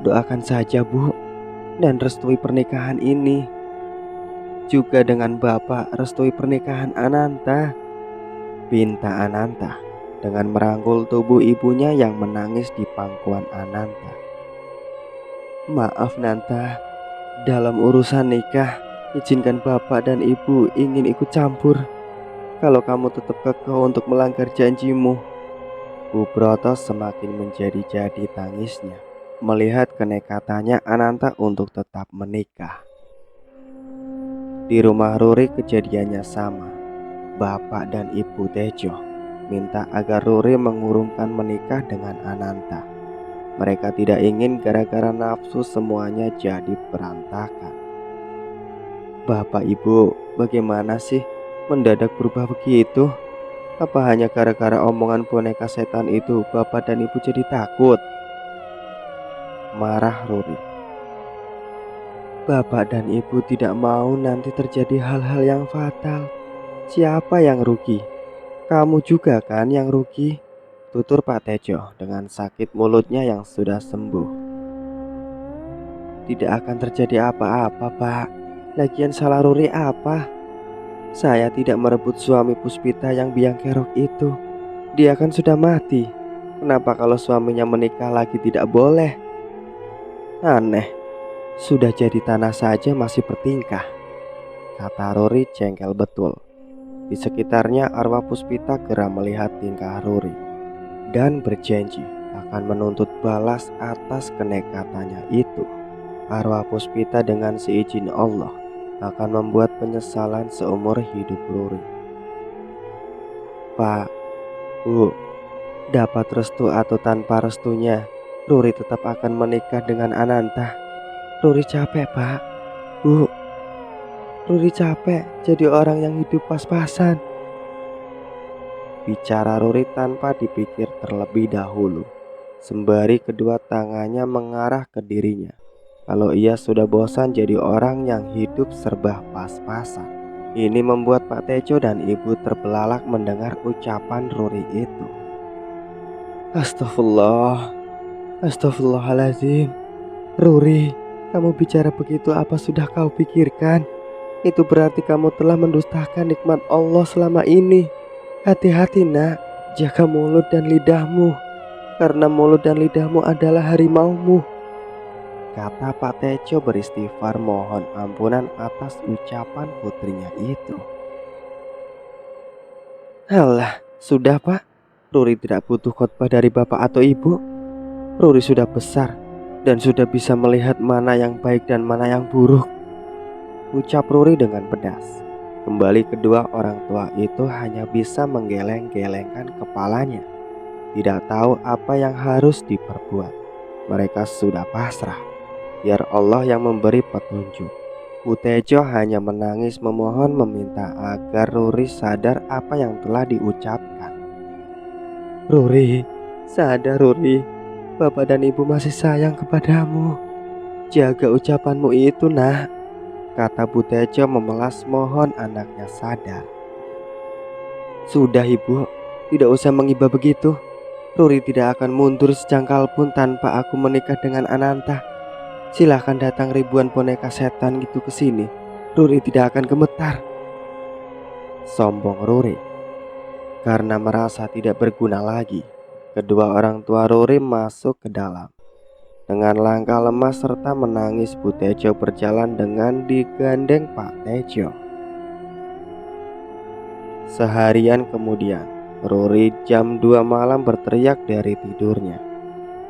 Doakan saja bu, dan restui pernikahan ini. Juga dengan bapak restui pernikahan Ananta, pinta Ananta dengan merangkul tubuh ibunya yang menangis di pangkuan Ananta. Maaf Nanta, dalam urusan nikah izinkan bapak dan ibu ingin ikut campur. Kalau kamu tetap kekeh untuk melanggar janjimu. Bu Broto semakin menjadi-jadi tangisnya melihat kenekatannya Ananta untuk tetap menikah. Di rumah Ruri kejadiannya sama. Bapak dan ibu Tejo minta agar Ruri mengurungkan menikah dengan Ananta. Mereka tidak ingin gara-gara nafsu semuanya jadi berantakan. Bapak ibu, bagaimana sih mendadak berubah begitu? Apa hanya gara-gara omongan boneka setan itu bapak dan ibu jadi takut? Marah Ruri. Bapak dan ibu tidak mau nanti terjadi hal-hal yang fatal. Siapa yang rugi? Kamu juga kan yang rugi, tutur Pak Tejo dengan sakit mulutnya yang sudah sembuh. Tidak akan terjadi apa-apa pak. Lagian salah Ruri apa? Saya tidak merebut suami Puspita yang biang kerok itu. Dia kan sudah mati. Kenapa kalau suaminya menikah lagi tidak boleh? Aneh, sudah jadi tanah saja masih bertingkah, kata Ruri jengkel betul. Di sekitarnya arwah Puspita geram melihat tingkah Ruri dan berjanji akan menuntut balas atas kenekatannya itu. Arwah Puspita dengan seizin Allah akan membuat penyesalan seumur hidup Ruri. Pak, Bu, dapat restu atau tanpa restunya, Ruri tetap akan menikah dengan Ananta. Ruri capek, Pak, Bu. Ruri capek jadi orang yang hidup pas-pasan. Bicara Ruri tanpa dipikir terlebih dahulu, sembari kedua tangannya mengarah ke dirinya. Kalau ia sudah bosan jadi orang yang hidup serba pas-pasan. Ini membuat Pak Tejo dan Ibu terbelalak mendengar ucapan Ruri itu. Astagfirullah, astagfirullahaladzim. Ruri, kamu bicara begitu apa sudah kau pikirkan? Itu berarti kamu telah mendustakan nikmat Allah selama ini. Hati-hati nak, jaga mulut dan lidahmu, karena mulut dan lidahmu adalah harimaumu, kata Pak Tejo beristighfar mohon ampunan atas ucapan putrinya itu. Alah, sudah Pak, Ruri tidak butuh khotbah dari bapak atau ibu. Ruri sudah besar dan sudah bisa melihat mana yang baik dan mana yang buruk, ucap Ruri dengan pedas. Kembali kedua orang tua itu hanya bisa menggeleng-gelengkan kepalanya, tidak tahu apa yang harus diperbuat. Mereka sudah pasrah, biar Allah yang memberi petunjuk. Tejo hanya menangis memohon meminta agar Ruri sadar apa yang telah diucapkan. Ruri, sadar Ruri, bapak dan ibu masih sayang kepadamu. Jaga ucapanmu itu nak, kata Tejo memelas mohon anaknya sadar. Sudah ibu, tidak usah mengiba begitu. Ruri tidak akan mundur sejengkal pun tanpa aku menikah dengan Ananta. Silahkan datang ribuan boneka setan gitu ke sini, Ruri tidak akan gemetar, sombong Ruri. Karena merasa tidak berguna lagi, kedua orang tua Ruri masuk ke dalam. Dengan langkah lemas serta menangis, Tejo berjalan dengan digandeng Pak Tejo. Seharian kemudian, Ruri jam 2 malam berteriak dari tidurnya.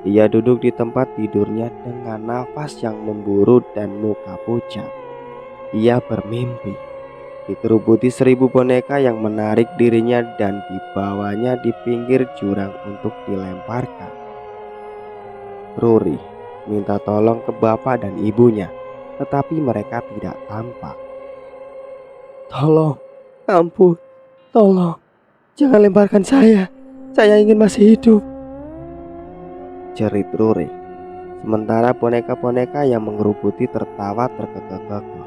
Ia duduk di tempat tidurnya dengan nafas yang memburu dan muka pucat. Ia bermimpi dikerubuti 1000 boneka yang menarik dirinya dan dibawanya di pinggir jurang untuk dilemparkan. Ruri minta tolong ke bapak dan ibunya, tetapi mereka tidak tampak. Tolong, ampun, tolong, jangan lemparkan saya ingin masih hidup, jerit Ruri. Sementara boneka-boneka yang mengerubuti tertawa terkekeh-kekeh.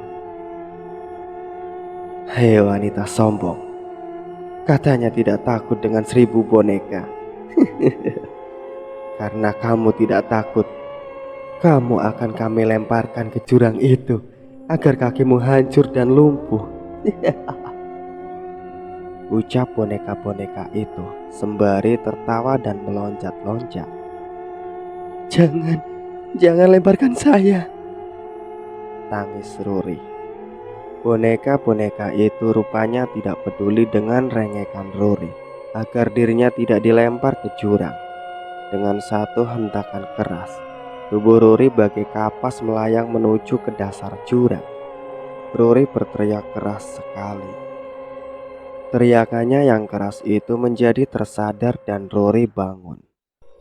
Hei wanita sombong, katanya tidak takut dengan 1000 boneka. Karena kamu tidak takut, kamu akan kami lemparkan ke jurang itu agar kakimu hancur dan lumpuh. Ucap boneka-boneka itu sembari tertawa dan meloncat-loncat. Jangan lemparkan saya, tangis Ruri. Boneka-boneka itu rupanya tidak peduli dengan rengekan Ruri agar dirinya tidak dilempar ke jurang. Dengan satu hentakan keras, tubuh Ruri bagai kapas melayang menuju ke dasar jurang. Ruri berteriak keras sekali. Teriakannya yang keras itu menjadi tersadar dan Ruri bangun.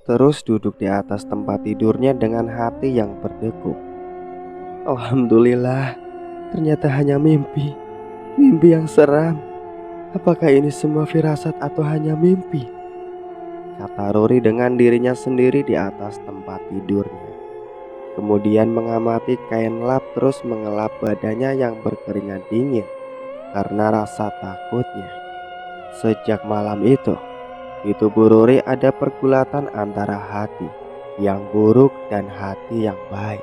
Terus duduk di atas tempat tidurnya dengan hati yang berdegup. Alhamdulillah, ternyata hanya mimpi yang seram. Apakah ini semua firasat atau hanya mimpi? Kata Ruri dengan dirinya sendiri di atas tempat tidurnya. Kemudian mengamati kain lap terus mengelap badannya yang berkeringat dingin karena rasa takutnya. Sejak malam itu, di tubuh Ruri ada pergulatan antara hati yang buruk dan hati yang baik.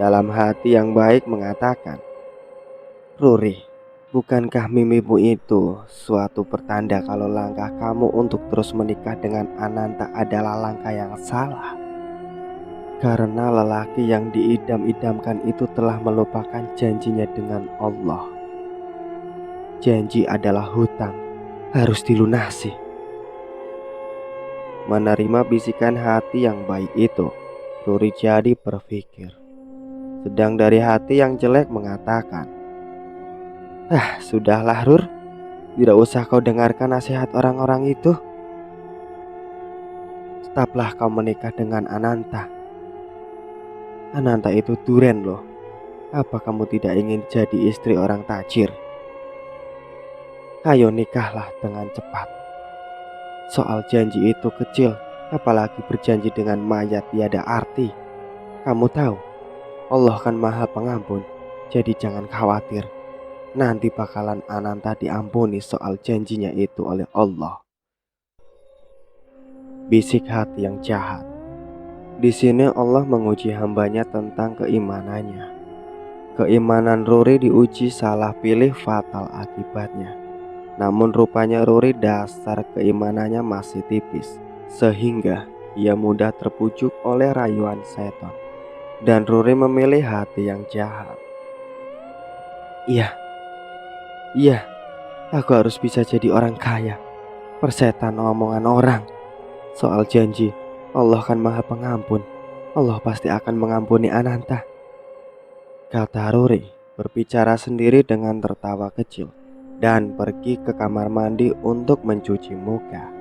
Dalam hati yang baik mengatakan, Ruri, bukankah mimpimu itu suatu pertanda kalau langkah kamu untuk terus menikah dengan Ananta adalah langkah yang salah? Karena lelaki yang diidam-idamkan itu telah melupakan janjinya dengan Allah. Janji adalah hutang, harus dilunasi. Menerima bisikan hati yang baik itu, Ruri jadi berpikir. Sedang dari hati yang jelek mengatakan, sudahlah Rur, tidak usah kau dengarkan nasihat orang-orang itu. Tetaplah kau menikah dengan Ananta. Ananta itu duren loh. Apa kamu tidak ingin jadi istri orang tajir? Ayo nikahlah dengan cepat. Soal janji itu kecil, apalagi berjanji dengan mayat tiada arti. Kamu tahu, Allah kan maha pengampun, jadi jangan khawatir. Nanti bakalan Ananta diampuni soal janjinya itu oleh Allah. Bisik hati yang jahat. Di sini Allah menguji hambanya tentang keimanannya. Keimanan Ruri diuji, salah pilih fatal akibatnya. Namun rupanya Ruri dasar keimanannya masih tipis, sehingga ia mudah terpujuk oleh rayuan setan. Dan Ruri memilih hati yang jahat. Iya, aku harus bisa jadi orang kaya. Persetan omongan orang. Soal janji, Allah kan maha pengampun. Allah pasti akan mengampuni Ananta, kata Ruri berbicara sendiri dengan tertawa kecil dan pergi ke kamar mandi untuk mencuci muka.